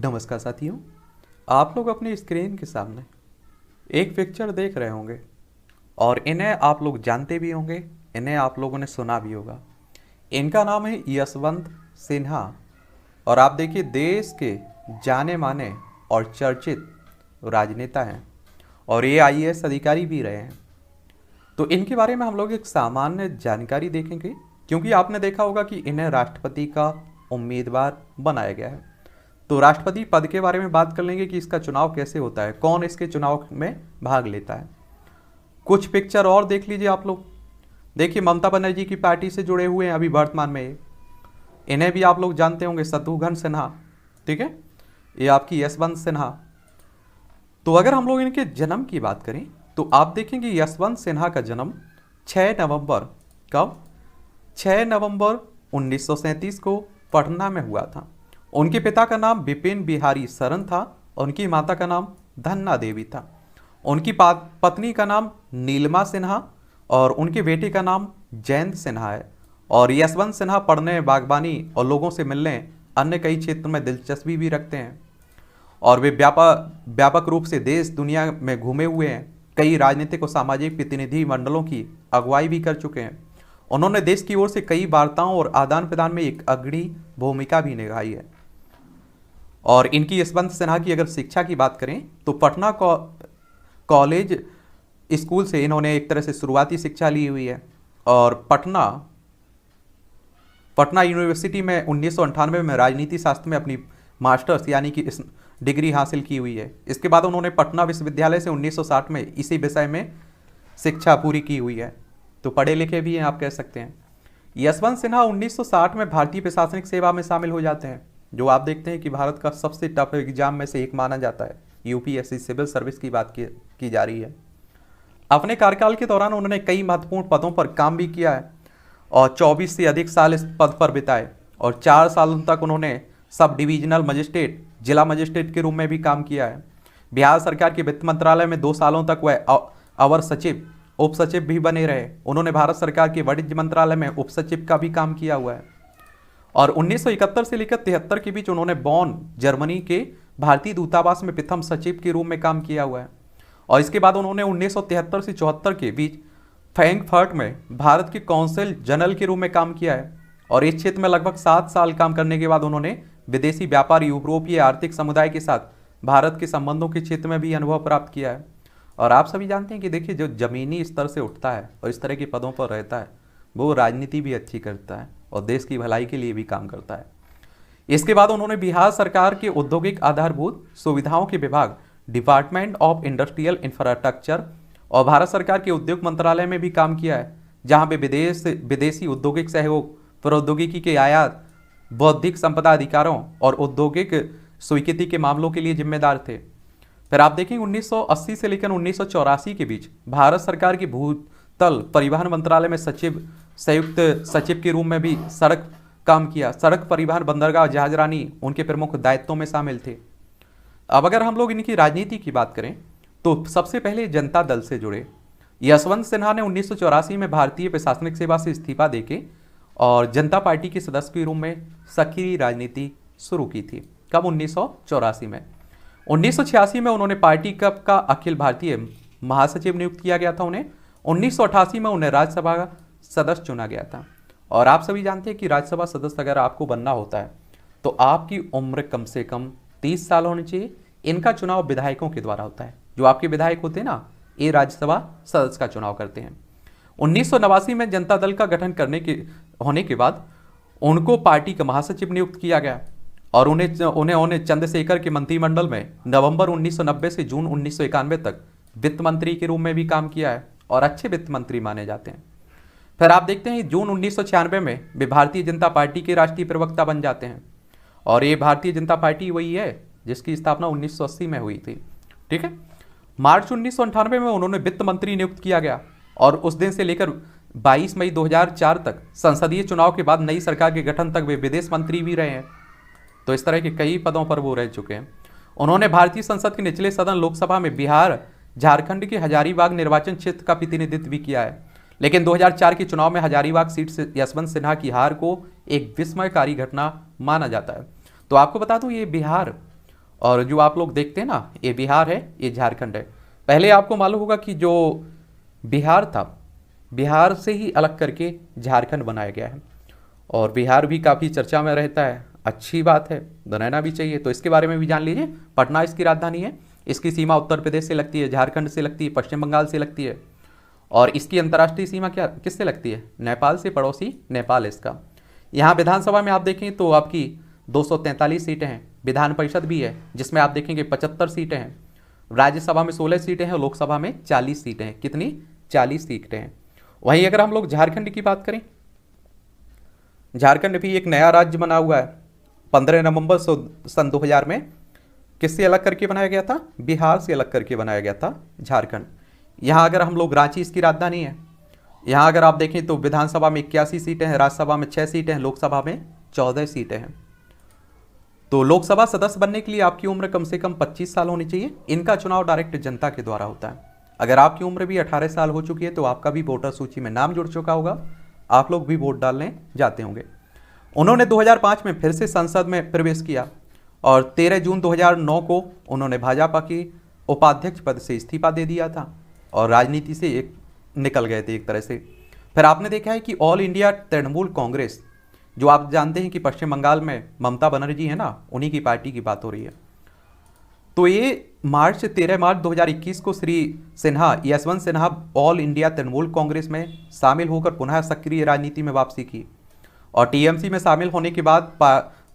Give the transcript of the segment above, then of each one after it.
नमस्कार साथियों। आप लोग अपनी स्क्रीन के सामने एक पिक्चर देख रहे होंगे और इन्हें आप लोग जानते भी होंगे, इन्हें आप लोगों ने सुना भी होगा। इनका नाम है यशवंत सिन्हा और आप देखिए देश के जाने माने और चर्चित राजनेता हैं और ये आईएएस अधिकारी भी रहे हैं। तो इनके बारे में हम लोग एक सामान्य जानकारी देखेंगे क्योंकि आपने देखा होगा कि इन्हें राष्ट्रपति का उम्मीदवार बनाया गया है। तो राष्ट्रपति पद के बारे में बात कर लेंगे कि इसका चुनाव कैसे होता है, कौन इसके चुनाव में भाग लेता है। कुछ पिक्चर और देख लीजिए आप लोग। देखिए ममता बनर्जी की पार्टी से जुड़े हुए हैं अभी वर्तमान में, इन्हें भी आप लोग जानते होंगे, शत्रुघ्न सिन्हा। ठीक है, ये आपकी यशवंत सिन्हा। तो अगर हम लोग इनके जन्म की बात करें तो आप देखेंगे यशवंत सिन्हा का जन्म 6 नवंबर, कब? 6 नवंबर 1937 को पटना में हुआ था। उनके पिता का नाम विपिन बिहारी सरन था और उनकी माता का नाम धन्ना देवी था। उनकी पत्नी का नाम नीलमा सिन्हा और उनके बेटे का नाम जयंत सिन्हा है। और यशवंत सिन्हा पढ़ने, बागबानी और लोगों से मिलने, अन्य कई क्षेत्रों में दिलचस्पी भी रखते हैं और वे व्यापक रूप से देश दुनिया में घूमे हुए हैं। कई राजनीतिक और सामाजिक प्रतिनिधि मंडलों की अगुवाई भी कर चुके हैं। उन्होंने देश की ओर से कई वार्ताओं और आदान प्रदान में एक अग्रणी भूमिका भी निभाई है। और इनकी यशवंत सिन्हा की अगर शिक्षा की बात करें तो पटना कॉलेज स्कूल से इन्होंने एक तरह से शुरुआती शिक्षा ली हुई है और पटना यूनिवर्सिटी में 1998 में राजनीति शास्त्र में अपनी मास्टर्स यानी कि डिग्री हासिल की हुई है। इसके बाद उन्होंने पटना विश्वविद्यालय से 1960 में इसी विषय में शिक्षा पूरी की हुई है। तो पढ़े लिखे भी हैं आप कह सकते हैं। यशवंत सिन्हा 1960 में भारतीय प्रशासनिक सेवा में शामिल हो जाते हैं, जो आप देखते हैं कि भारत का सबसे टफ एग्जाम में से एक माना जाता है। यूपीएससी सिविल सर्विस की बात की जा रही है। अपने कार्यकाल के दौरान उन्होंने कई महत्वपूर्ण पदों पर काम भी किया है और 24 से अधिक साल इस पद पर बिताए और 4 सालों तक उन्होंने सब डिविजनल मजिस्ट्रेट, जिला मजिस्ट्रेट के रूप में भी काम किया है। बिहार सरकार के वित्त मंत्रालय में 2 सालों तक वह अवर सचिव, उप सचिव भी बने रहे। उन्होंने भारत सरकार के वाणिज्य मंत्रालय में उप सचिव का भी काम किया हुआ है और 1971 से लेकर 73 के बीच उन्होंने बॉन, जर्मनी के भारतीय दूतावास में प्रथम सचिव के रूप में काम किया हुआ है। और इसके बाद उन्होंने 1973 से 74 के बीच फ्रैंकफर्ट में भारत के कौंसल जनरल के रूप में काम किया है और इस क्षेत्र में लगभग 7 साल काम करने के बाद उन्होंने विदेशी व्यापार, यूरोपीय आर्थिक समुदाय के साथ भारत के संबंधों के क्षेत्र में भी अनुभव प्राप्त किया है। और आप सभी जानते हैं कि देखिए जो जमीनी स्तर से उठता है और इस तरह के पदों पर रहता है वो राजनीति भी अच्छी करता है और देश की भलाई के लिए भी काम करता है। इसके बाद उन्होंने बिहार सरकार के औद्योगिक आधारभूत सुविधाओं के विभाग, डिपार्टमेंट ऑफ इंडस्ट्रियल इंफ्रास्ट्रक्चर और भारत सरकार के उद्योग मंत्रालय में भी काम किया है, जहां वे विदेशी औद्योगिक सहयोग, प्रौद्योगिकी के आयात, बौद्धिक संपदा अधिकारों और औद्योगिक स्वीकृति के मामलों के लिए जिम्मेदार थे। फिर आप देखेंगे 1980 से लेकर 1984 के बीच भारत सरकार के भूतल परिवहन मंत्रालय में संयुक्त सचिव के रूप में भी काम किया। सड़क परिवहन, बंदरगाह, जहाजरानी उनके प्रमुख दायित्वों में शामिल थे। अब अगर हम लोग इनकी राजनीति की बात करें तो सबसे पहले जनता दल से जुड़े। यशवंत सिन्हा ने 1984 में भारतीय प्रशासनिक सेवा से इस्तीफा देके और जनता पार्टी के सदस्य के रूप में सक्रिय राजनीति शुरू की थी। कब? 1984 में। 1986 में उन्होंने पार्टी का अखिल भारतीय महासचिव नियुक्त किया गया था उन्हें। 1988 में उन्हें राज्यसभा का सदस्य चुना गया था। और आप सभी जानते हैं कि राज्यसभा सदस्य अगर आपको बनना होता है तो आपकी उम्र कम से कम 30 साल होनी चाहिए। इनका चुनाव विधायकों के द्वारा होता है। जो आपके विधायक होते हैं ना, ये राज्यसभा सदस्य का चुनाव करते हैं। 1989 में जनता दल का गठन होने के बाद उनको पार्टी का महासचिव नियुक्त किया गया और उन्हें चंद्रशेखर के मंत्रिमंडल में नवंबर 1990 से जून 1991 तक वित्त मंत्री के रूप में भी काम किया है और अच्छे वित्त मंत्री माने जाते हैं। फिर आप देखते हैं जून 1996 में वे भारतीय जनता पार्टी के राष्ट्रीय प्रवक्ता बन जाते हैं और ये भारतीय जनता पार्टी वही है जिसकी स्थापना 1980 में हुई थी। ठीक है, मार्च 1998 में उन्होंने वित्त मंत्री नियुक्त किया गया और उस दिन से लेकर 22 मई 2004 तक संसदीय चुनाव के बाद नई सरकार के गठन तक वे विदेश मंत्री भी रहे हैं। तो इस तरह के कई पदों पर वो रह चुके हैं। उन्होंने भारतीय संसद के निचले सदन लोकसभा में बिहार, झारखंड के हजारीबाग निर्वाचन क्षेत्र का प्रतिनिधित्व भी किया है। लेकिन 2004 के चुनाव में हजारीबाग सीट से यशवंत सिन्हा की हार को एक विस्मयकारी घटना माना जाता है। तो आपको बता दूं, ये बिहार और जो आप लोग देखते हैं ना, ये बिहार है, ये झारखंड है। पहले आपको मालूम होगा कि जो बिहार था, बिहार से ही अलग करके झारखंड बनाया गया है, और बिहार भी काफ़ी चर्चा में रहता है। अच्छी बात है, रहना भी चाहिए। तो इसके बारे में भी जान लीजिए। पटना इसकी राजधानी है। इसकी सीमा उत्तर प्रदेश से लगती है, झारखंड से लगती है, पश्चिम बंगाल से लगती है, और इसकी अंतर्राष्ट्रीय सीमा क्या किससे लगती है? नेपाल से। पड़ोसी नेपाल इसका। यहाँ विधानसभा में आप देखें तो आपकी 243 सीटें हैं। विधान परिषद भी है जिसमें आप देखेंगे 75 सीटें हैं। राज्यसभा में 16 सीटें हैं और लोकसभा में 40 सीटें हैं। कितनी? 40 सीटें हैं। वहीं अगर हम लोग झारखंड की बात करें, झारखंड भी एक नया राज्य बना हुआ है। 15 नवंबर सन 2000 में किससे अलग करके बनाया गया था? बिहार से अलग करके बनाया गया था झारखंड। यहाँ अगर हम लोग, रांची इसकी राजधानी है। यहाँ अगर आप देखें तो विधानसभा में 81 सीटें हैं, राज्यसभा में 6 सीटें हैं, लोकसभा में 14 सीटें हैं। तो लोकसभा सदस्य बनने के लिए आपकी उम्र कम से कम 25 साल होनी चाहिए। इनका चुनाव डायरेक्ट जनता के द्वारा होता है। अगर आपकी उम्र भी 18 साल हो चुकी है तो आपका भी वोटर सूची में नाम जुड़ चुका होगा, आप लोग भी वोट डालने जाते होंगे। उन्होंने 2005 में फिर से संसद में प्रवेश किया और 13 जून 2009 को उन्होंने भाजपा की उपाध्यक्ष पद से इस्तीफा दे दिया था और राजनीति से निकल गए थे एक तरह से। फिर आपने देखा है कि ऑल इंडिया तृणमूल कांग्रेस, जो आप जानते हैं कि पश्चिम बंगाल में ममता बनर्जी है ना, उन्हीं की पार्टी की बात हो रही है। तो ये 13 मार्च 2021 को श्री सिन्हा, यशवंत सिन्हा, ऑल इंडिया तृणमूल कांग्रेस में शामिल होकर पुनः सक्रिय राजनीति में वापसी की और टीएमसी में शामिल होने के बाद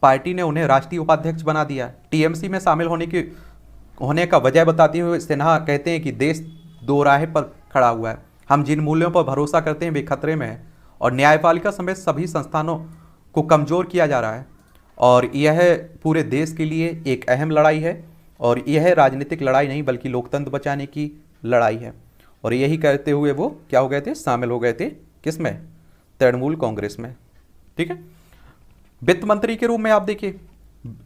पार्टी ने उन्हें राष्ट्रीय उपाध्यक्ष बना दिया। टीएमसी में शामिल होने का वजह बताते हुए सिन्हा कहते हैं कि देश दो राह पर खड़ा हुआ है। हम जिन मूल्यों पर भरोसा करते हैं वे खतरे में है और न्यायपालिका समेत सभी संस्थानों को कमज़ोर किया जा रहा है और यह पूरे देश के लिए एक अहम लड़ाई है और यह राजनीतिक लड़ाई नहीं बल्कि लोकतंत्र बचाने की लड़ाई है। और यही कहते हुए वो क्या हो गए थे? शामिल हो गए थे किसमें? तृणमूल कांग्रेस में। ठीक है। वित्त मंत्री के रूप में आप देखिए,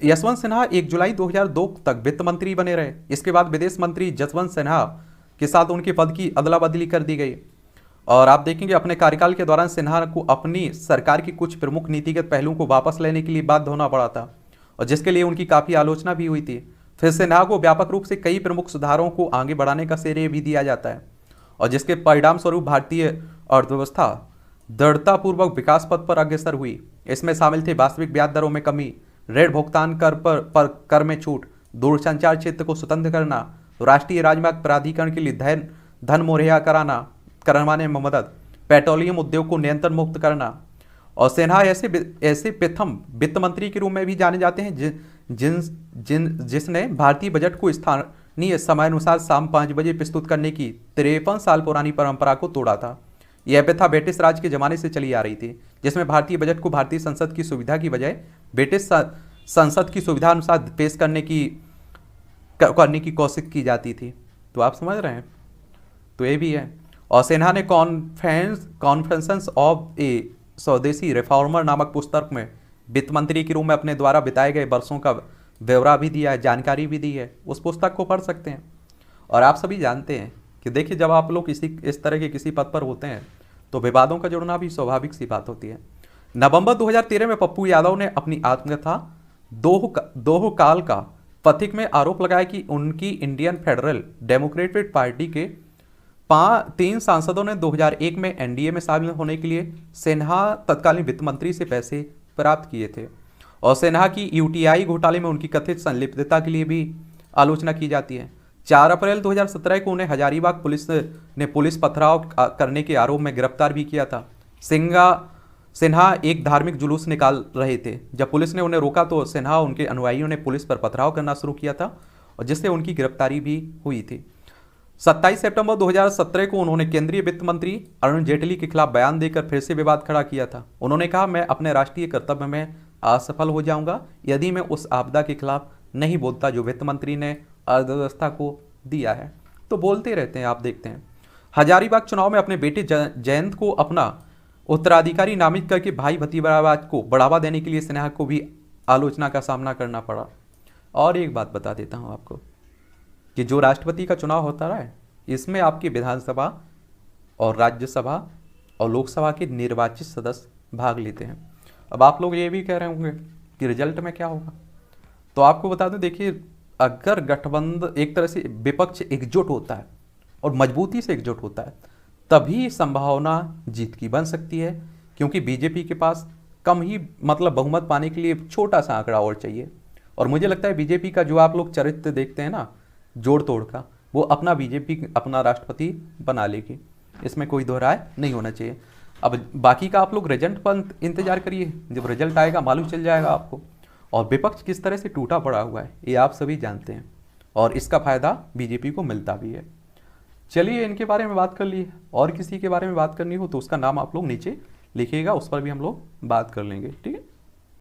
यशवंत सिन्हा 1 जुलाई 2002 तक वित्त मंत्री बने रहे। इसके बाद विदेश मंत्री जसवंत सिन्हा के साथ उनके पद की अदला बदली कर दी गई और आप देखेंगे अपने कार्यकाल के दौरान सिन्हा को अपनी सरकार की कुछ प्रमुख नीतिगत पहलुओं को वापस लेने के लिए बाध्य होना पड़ा था और जिसके लिए उनकी काफ़ी आलोचना भी हुई थी। फिर सिन्हा को व्यापक रूप से कई प्रमुख सुधारों को आगे बढ़ाने का श्रेय भी दिया जाता है और जिसके परिणाम स्वरूप भारतीय अर्थव्यवस्था दृढ़तापूर्वक विकास पथ पर अग्रसर हुई। इसमें शामिल थे वास्तविक ब्याज दरों में कमी, ऋण भुगतान पर कर में छूट, दूरसंचार क्षेत्र को स्वतंत्र करना, राष्ट्रीय राजमार्ग प्राधिकरण के लिए धन मुहैया करवाने में मदद, पेट्रोलियम उद्योग को नियंत्रण मुक्त करना। और सिन्हा ऐसे प्रथम वित्त मंत्री के रूप में भी जाने जाते हैं जिसने भारतीय बजट को स्थानीय समयानुसार शाम 5 बजे प्रस्तुत करने की 53 साल पुरानी परंपरा को तोड़ा था। यह प्रथा ब्रिटिश राज के जमाने से चली आ रही थी जिसमें भारतीय बजट को भारतीय संसद की सुविधा की बजाय ब्रिटिश संसद की सुविधा अनुसार पेश करने की कोशिश की जाती थी। तो आप समझ रहे हैं। तो ये भी है। और सिन्हा ने कॉन्फ्रेंस ऑफ ए स्वदेशी रिफॉर्मर नामक पुस्तक में वित्त मंत्री के रूप में अपने द्वारा बिताए गए वर्षों का ब्यौरा भी दिया है, जानकारी भी दी है। उस पुस्तक को पढ़ सकते हैं। और आप सभी जानते हैं कि देखिए जब आप लोग इस तरह के किसी पद पर होते हैं तो विवादों का जुड़ना भी स्वाभाविक सी बात होती है। नवंबर 2013 में पप्पू यादव ने अपनी आत्मकथा दोह काल का पथिक में आरोप लगाया कि उनकी इंडियन फेडरल डेमोक्रेटिक पार्टी के 3 सांसदों ने 2001 में एनडीए में शामिल होने के लिए सिन्हा तत्कालीन वित्त मंत्री से पैसे प्राप्त किए थे और सिन्हा की यूटीआई घोटाले में उनकी कथित संलिप्तता के लिए भी आलोचना की जाती है। 4 अप्रैल 2017 को उन्हें हजारीबाग पुलिस ने पथराव करने के आरोप में गिरफ्तार भी किया था। सिन्हा एक धार्मिक जुलूस निकाल रहे थे। जब पुलिस ने उन्हें रोका तो सिन्हा उनके अनुयायियों ने पुलिस पर पथराव करना शुरू किया था और जिससे उनकी गिरफ्तारी भी हुई थी। 27 सितंबर 2017 को उन्होंने केंद्रीय वित्त मंत्री अरुण जेटली के खिलाफ बयान देकर फिर से विवाद खड़ा किया था। उन्होंने कहा, मैं अपने राष्ट्रीय कर्तव्य में असफल हो जाऊंगा यदि मैं उस आपदा के खिलाफ नहीं बोलता जो वित्त मंत्री ने अर्थव्यवस्था को दिया है। तो बोलते रहते हैं, आप देखते हैं। हजारीबाग चुनाव में अपने बेटे जयंत को अपना उत्तराधिकारी नामित करके भाई भतीजावाद को बढ़ावा देने के लिए सिन्हा को भी आलोचना का सामना करना पड़ा। और एक बात बता देता हूं आपको कि जो राष्ट्रपति का चुनाव होता रहा है इसमें आपकी विधानसभा और राज्यसभा और लोकसभा के निर्वाचित सदस्य भाग लेते हैं। अब आप लोग ये भी कह रहे होंगे कि रिजल्ट में क्या होगा। तो आपको बता दूं, देखिए अगर गठबंधन एक तरह से विपक्ष एकजुट होता है और मजबूती से एकजुट होता है, तभी संभावना जीत की बन सकती है, क्योंकि बीजेपी के पास कम ही मतलब बहुमत पाने के लिए छोटा सा आंकड़ा और चाहिए। और मुझे लगता है बीजेपी का जो आप लोग चरित्र देखते हैं ना जोड़ तोड़ का, वो अपना बीजेपी अपना राष्ट्रपति बना लेगी, इसमें कोई दो राय नहीं होना चाहिए। अब बाकी का आप लोग रिजल्ट पर इंतजार करिए, जब रिजल्ट आएगा मालूम चल जाएगा आपको। और विपक्ष किस तरह से टूटा पड़ा हुआ है ये आप सभी जानते हैं, और इसका फायदा बीजेपी को मिलता भी है। चलिए इनके बारे में बात कर लिए, और किसी के बारे में बात करनी हो तो उसका नाम आप लोग नीचे लिखिएगा, उस पर भी हम लोग बात कर लेंगे, ठीक है।